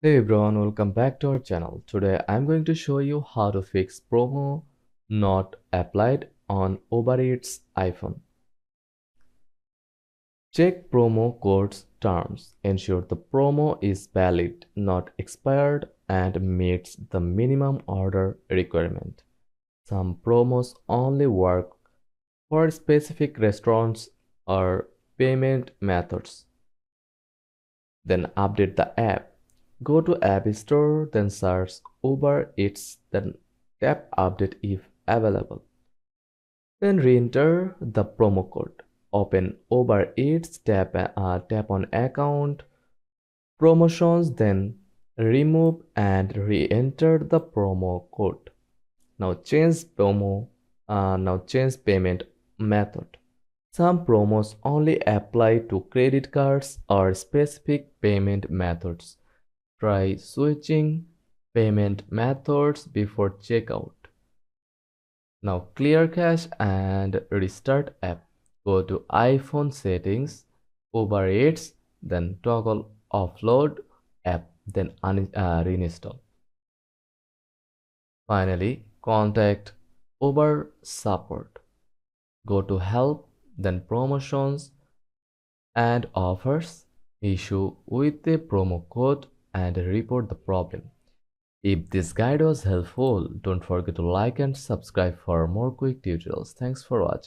Hey everyone, welcome back to our channel. Today I'm going to show you how to fix promo not applied on Uber Eats iPhone. Check promo code's terms. Ensure the promo is valid, not expired, and meets the minimum order requirement. Some promos only work for specific restaurants or payment methods. Then update the app. Go to App Store, then search Uber Eats, then tap Update if available. Then re-enter the promo code. Open Uber Eats, tap on Account, Promotions, then remove and re-enter the promo code. Now change payment method. Some promos only apply to credit cards or specific payment methods. Try switching payment methods before checkout. Now clear cache and restart app. Go to iPhone settings, Uber Eats, then toggle offload app, then reinstall. Finally, contact Uber support. Go to help, then promotions and offers, issue with a promo code and report the problem. If this guide was helpful, don't forget to like and subscribe for more quick tutorials. Thanks for watching.